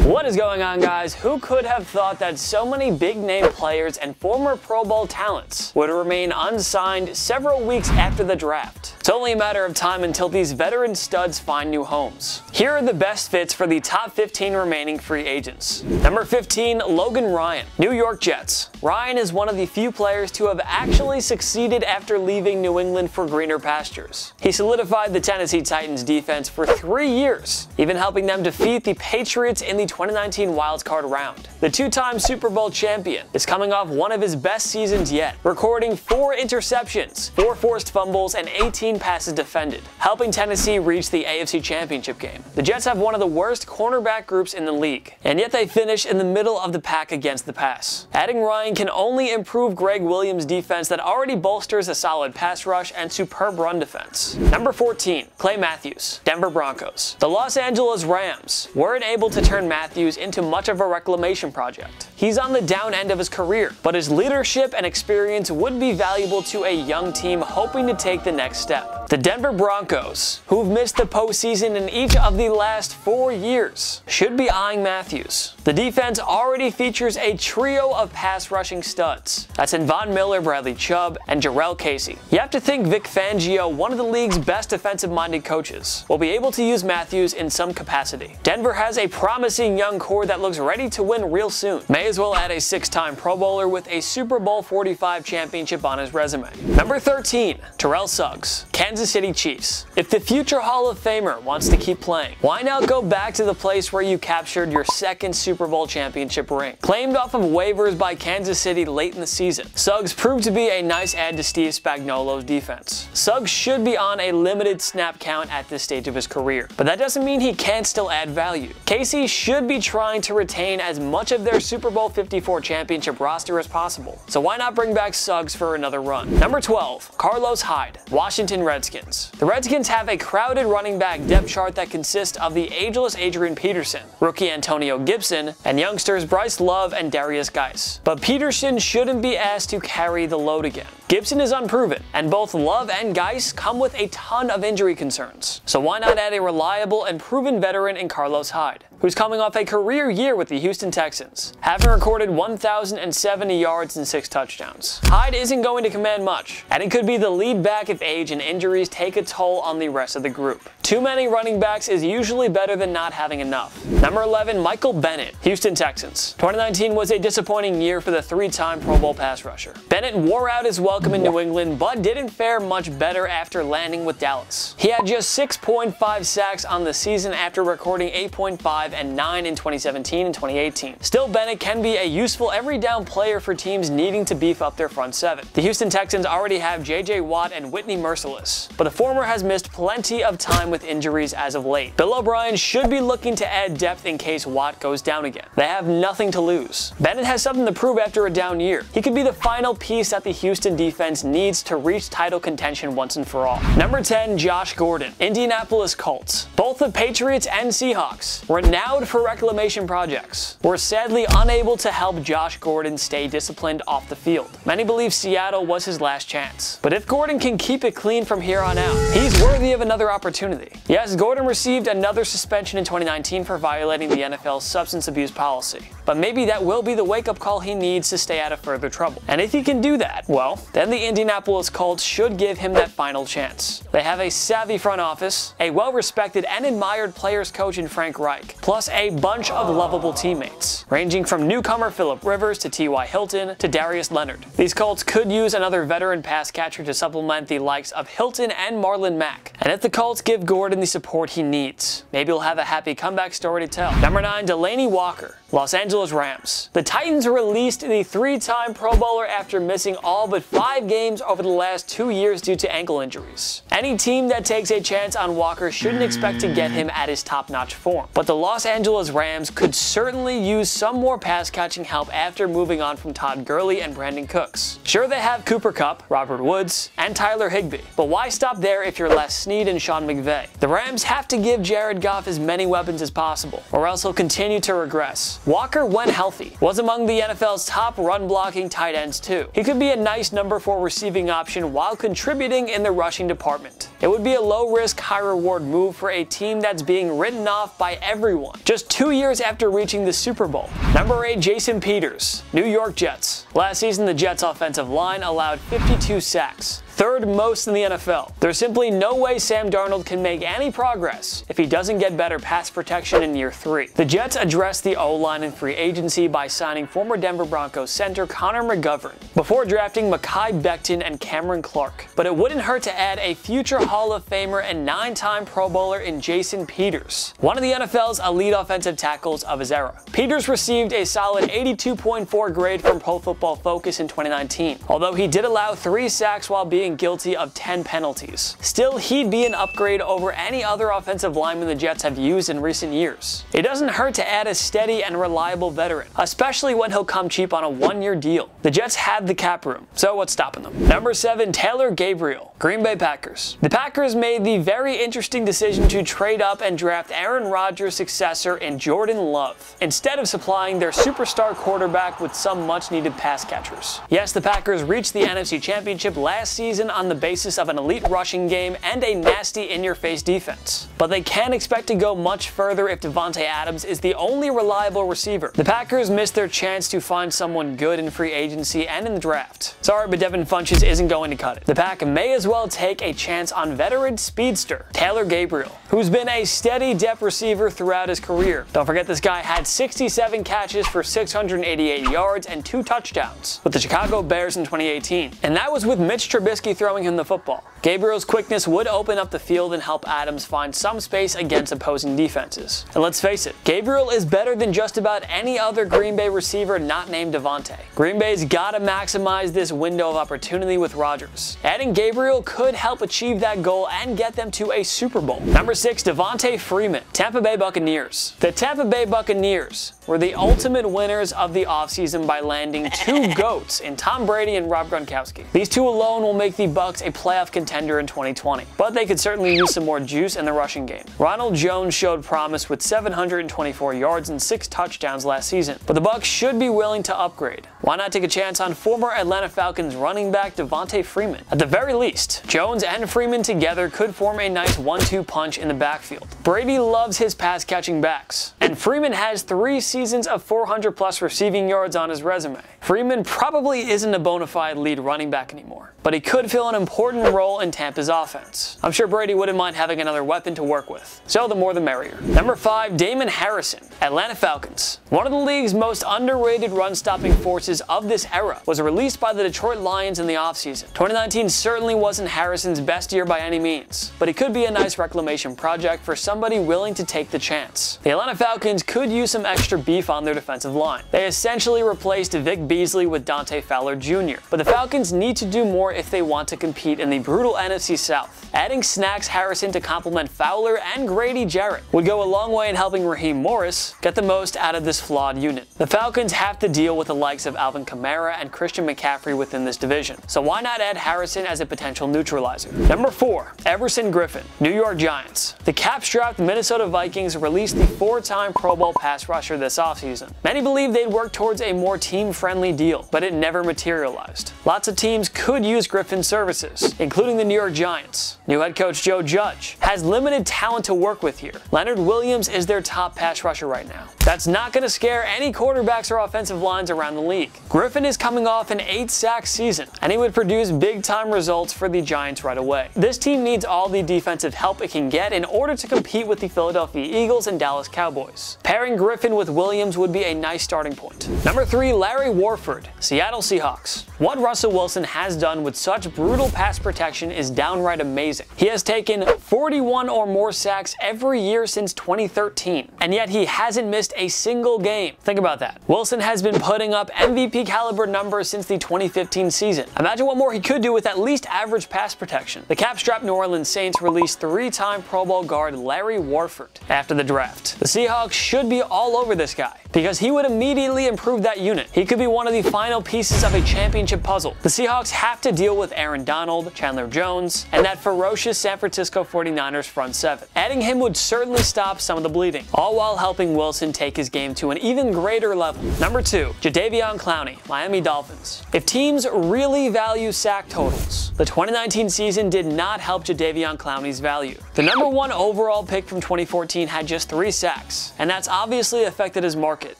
What is going on, guys? Who could have thought that so many big name players and former Pro Bowl talents would remain unsigned several weeks after the draft? It's only a matter of time until these veteran studs find new homes. Here are the best fits for the top 15 remaining free agents. Number 15, Logan Ryan, New York Jets. Ryan is one of the few players to have actually succeeded after leaving New England for greener pastures. He solidified the Tennessee Titans defense for 3 years, even helping them defeat the Patriots in the 2019 wildcard round. The two-time Super Bowl champion is coming off one of his best seasons yet, recording 4 interceptions, 4 forced fumbles, and 18 passes defended, helping Tennessee reach the AFC Championship game. The Jets have one of the worst cornerback groups in the league, and yet they finish in the middle of the pack against the pass. Adding Ryan can only improve Greg Williams' defense that already bolsters a solid pass rush and superb run defense. Number 14, Clay Matthews, Denver Broncos. The Los Angeles Rams weren't able to turn Matthews into much of a reclamation project. He's on the down end of his career, but his leadership and experience would be valuable to a young team hoping to take the next step. The Denver Broncos, who've missed the postseason in each of the last 4 years, should be eyeing Matthews. The defense already features a trio of pass rushing studs. That's in Von Miller, Bradley Chubb, and Jarrell Casey. You have to think Vic Fangio, one of the league's best defensive-minded coaches, will be able to use Matthews in some capacity. Denver has a promising young core that looks ready to win real soon. May as well add a 6-time Pro Bowler with a Super Bowl 45 championship on his resume. Number 13, TERRELL SUGGS, Kansas City Chiefs. If the future Hall of Famer wants to keep playing, why not go back to the place where you captured your second Super Bowl championship ring? Claimed off of waivers by Kansas City late in the season, Suggs proved to be a nice add to Steve Spagnuolo's defense. Suggs should be on a limited snap count at this stage of his career, but that doesn't mean he can't still add value. Casey should be trying to retain as much of their Super Bowl 54 championship roster as possible, so why not bring back Suggs for another run? Number 12, Carlos Hyde, Washington Redskins. The Redskins have a crowded running back depth chart that consists of the ageless Adrian Peterson, rookie Antonio Gibson, and youngsters Bryce Love and Darius Geis. But Peterson shouldn't be asked to carry the load again. Gibson is unproven, and both Love and Geis come with a ton of injury concerns. So why not add a reliable and proven veteran in Carlos Hyde, who's coming off a career year with the Houston Texans, having recorded 1,070 yards and 6 touchdowns. Hyde isn't going to command much, and it could be the lead back if age and injuries take a toll on the rest of the group. Too many running backs is usually better than not having enough. Number 11, Michael Bennett, Houston Texans. 2019 was a disappointing year for the 3-time Pro Bowl pass rusher. Bennett wore out his welcome in New England, but didn't fare much better after landing with Dallas. He had just 6.5 sacks on the season after recording 8.5 and 9 in 2017 and 2018. Still, Bennett can be a useful every down player for teams needing to beef up their front 7. The Houston Texans already have J.J. Watt and Whitney Merciless, but the former has missed plenty of time with injuries as of late. Bill O'Brien should be looking to add depth in case Watt goes down again. They have nothing to lose. Bennett has something to prove after a down year. He could be the final piece that the Houston defense needs to reach title contention once and for all. Number 10, Josh Gordon, Indianapolis Colts. Both the Patriots and Seahawks, renowned for reclamation projects, were sadly unable to help Josh Gordon stay disciplined off the field. Many believe Seattle was his last chance. But if Gordon can keep it clean from here on out, he's worthy of another opportunity. Yes, Gordon received another suspension in 2019 for violating the NFL's substance abuse policy, but maybe that will be the wake-up call he needs to stay out of further trouble. And if he can do that, well, then the Indianapolis Colts should give him that final chance. They have a savvy front office, a well-respected and admired players coach in Frank Reich, plus a bunch of lovable teammates, ranging from newcomer Phillip Rivers to T.Y. Hilton to Darius Leonard. These Colts could use another veteran pass catcher to supplement the likes of Hilton and Marlon Mack. And if the Colts give Gordon the support he needs, maybe he'll have a happy comeback story to tell. Number 9, Delanie Walker, Los Angeles Rams. The Titans released the 3-time Pro Bowler after missing all but 5 games over the last 2 years due to ankle injuries. Any team that takes a chance on Walker shouldn't expect to get him at his top-notch form, but the Los Angeles Rams could certainly use some more pass-catching help after moving on from Todd Gurley and Brandon Cooks. Sure, they have Cooper Kupp, Robert Woods, and Tyler Higbee, but why stop there if you're Les Snead and Sean McVay? The Rams have to give Jared Goff as many weapons as possible, or else he'll continue to regress. Walker, when healthy, was among the NFL's top run-blocking tight ends too. He could be a nice number 4 receiving option while contributing in the rushing department. It would be a low-risk, high-reward move for a team that's being written off by everyone, just 2 years after reaching the Super Bowl. Number 8, Jason Peters, New York Jets. Last season, the Jets' offensive line allowed 52 sacks. Third most in the NFL. There's simply no way Sam Darnold can make any progress if he doesn't get better pass protection in year 3. The Jets addressed the O-line in free agency by signing former Denver Broncos center Connor McGovern, before drafting Mekhi Becton and Cameron Clark. But it wouldn't hurt to add a future Hall of Famer and 9-time Pro Bowler in Jason Peters, one of the NFL's elite offensive tackles of his era. Peters received a solid 82.4 grade from Pro Football Focus in 2019, although he did allow 3 sacks while being guilty of 10 penalties. Still, he'd be an upgrade over any other offensive lineman the Jets have used in recent years. It doesn't hurt to add a steady and reliable veteran, especially when he'll come cheap on a 1-year deal. The Jets have the cap room, so what's stopping them? Number 7, Taylor Gabriel, Green Bay Packers. The Packers made the very interesting decision to trade up and draft Aaron Rodgers' successor in Jordan Love, instead of supplying their superstar quarterback with some much-needed pass catchers. Yes, the Packers reached the NFC Championship last season on the basis of an elite rushing game and a nasty in-your-face defense, but they can't expect to go much further if Devonta Adams is the only reliable receiver. The Packers missed their chance to find someone good in free agency and in the draft. Sorry, but Devin Funchess isn't going to cut it. The Pack may as well take a chance on veteran speedster Taylor Gabriel, who's been a steady depth receiver throughout his career. Don't forget, this guy had 67 catches for 688 yards and 2 touchdowns with the Chicago Bears in 2018, and that was with Mitch Trubisky throwing him the football. Gabriel's quickness would open up the field and help Adams find some space against opposing defenses. And let's face it, Gabriel is better than just about any other Green Bay receiver not named Devonta. Green Bay's gotta maximize this window of opportunity with Rodgers. Adding Gabriel could help achieve that goal and get them to a Super Bowl. Number 6, Devonta Freeman, Tampa Bay Buccaneers. The Tampa Bay Buccaneers were the ultimate winners of the offseason by landing 2 GOATs in Tom Brady and Rob Gronkowski. These 2 alone will make the Bucs a playoff contender in 2020, but they could certainly use some more juice in the rushing game. Ronald Jones showed promise with 724 yards and 6 touchdowns last season, but the Bucs should be willing to upgrade. Why not take a chance on former Atlanta Falcons running back Devonta Freeman? At the very least, Jones and Freeman together could form a nice 1-2 punch in the backfield. Brady loves his pass-catching backs, and Freeman has 3 seasons of 400+ receiving yards on his resume. Freeman probably isn't a bona fide lead running back anymore, but he could fill an important role in Tampa's offense. I'm sure Brady wouldn't mind having another weapon to work with, so the more the merrier. Number 5, Damon Harrison, Atlanta Falcons. One of the league's most underrated run-stopping forces of this era was released by the Detroit Lions in the offseason. 2019 certainly wasn't Harrison's best year by any means, but he could be a nice reclamation project for somebody willing to take the chance. The Atlanta Falcons could use some extra beef on their defensive line. They essentially replaced Vic Beasley with Dante Fowler Jr., but the Falcons need to do more if they want to compete in the brutal NFC South. Adding Snacks Harrison to complement Fowler and Grady Jarrett would go a long way in helping Raheem Morris get the most out of this flawed unit. The Falcons have to deal with the likes of Alvin Kamara and Christian McCaffrey within this division, so why not add Harrison as a potential neutralizer? Number 4, Everson Griffin, New York Giants. The cap-strapped Minnesota Vikings released the 4-time Pro Bowl pass rusher this offseason. Many believe they'd work towards a more team-friendly deal, but it never materialized. Lots of teams could use Griffin's services, including the New York Giants. New head coach Joe Judge has limited talent to work with here. Leonard Williams is their top pass rusher right now. That's not going to scare any quarterbacks or offensive lines around the league. Griffin is coming off an 8-sack season, and he would produce big-time results for the Giants right away. This team needs all the defensive help it can get in order to compete with the Philadelphia Eagles and Dallas Cowboys. Pairing Griffin with Williams would be a nice starting point. Number 3, Larry Warford, Seattle Seahawks. What Russell Wilson has done with such brutal pass protection is downright amazing. He has taken 41 or more sacks every year since 2013, and yet he hasn't missed a single game. Think about that. Wilson has been putting up MVP caliber numbers since the 2015 season. Imagine what more he could do with at least average pass protection. The cap-strapped New Orleans Saints released 3-time Pro Bowl guard Larry Warford after the draft. The Seahawks Seahawks should be all over this guy, because he would immediately improve that unit. He could be one of the final pieces of a championship puzzle. The Seahawks have to deal with Aaron Donald, Chandler Jones, and that ferocious San Francisco 49ers front seven. Adding him would certainly stop some of the bleeding, all while helping Wilson take his game to an even greater level. Number 2, Jadeveon Clowney, Miami Dolphins. If teams really value sack totals, the 2019 season did not help Jadeveon Clowney's value. The number 1 overall pick from 2014 had just 3 sacks, and that's obviously affected his market.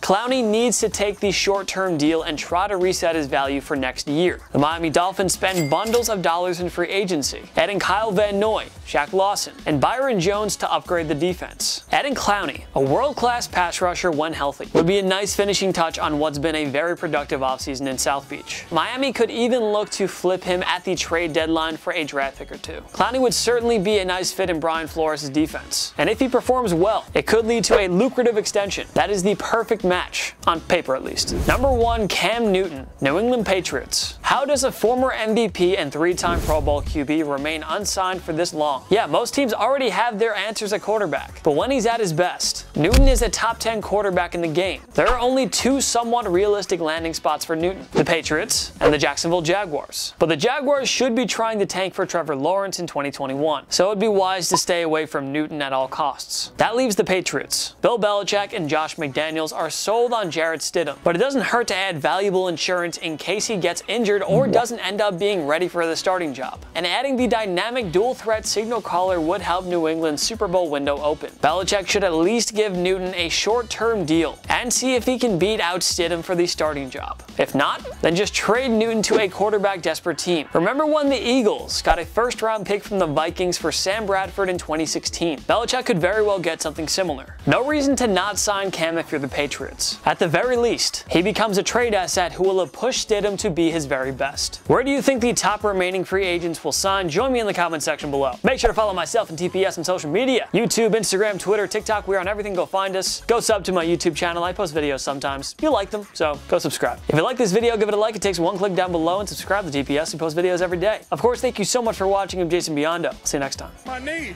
Clowney needs to take the short-term deal and try to reset his value for next year. The Miami Dolphins spend bundles of dollars in free agency, adding Kyle Van Noy, Shaq Lawson, and Byron Jones to upgrade the defense. Adding Clowney, a world-class pass rusher when healthy, would be a nice finishing touch on what's been a very productive offseason in South Beach. Miami could even look to flip him at the trade deadline for a draft pick or 2. Clowney would certainly be a nice fit in Brian Flores' defense, and if he performs well, it could lead to a lucrative extension. That is the perfect match, on paper at least. Number 1, Cam Newton, New England Patriots. How does a former MVP and 3-time Pro Bowl QB remain unsigned for this long? Yeah, most teams already have their answers at quarterback, but when he's at his best, Newton is a top 10 quarterback in the game. There are only 2 somewhat realistic landing spots for Newton, the Patriots and the Jacksonville Jaguars. But the Jaguars should be trying to tank for Trevor Lawrence in 2021, so it would be wise to stay away from Newton at all costs. That leaves the Patriots. Bill Belichick and Josh McDaniels are sold on Jarrett Stidham, but it doesn't hurt to add valuable insurance in case he gets injured or doesn't end up being ready for the starting job. And adding the dynamic dual threat signal caller would help New England's Super Bowl window open. Belichick should at least give Newton a short-term deal and see if he can beat out Stidham for the starting job. If not, then just trade Newton to a quarterback-desperate team. Remember when the Eagles got a first-round pick from the Vikings for Sam Bradford in 2016? Belichick could very well get something similar. No reason to not sign Cam if you're the Patriots. At the very least, he becomes a trade asset who will have pushed Stidham to be his very best. Where do you think the top remaining free agents will sign? Join me in the comment section below. Make sure to follow myself and TPS on social media. YouTube, Instagram, Twitter, TikTok, we're on everything. Go find us. Go sub to my YouTube channel. I post videos sometimes. You like them, so go subscribe. If you like this video, give it a like. It takes 1 click down below, and subscribe to TPS. We post videos every day. Of course, thank you so much for watching. I'm Jason Biondo. See you next time. My knee.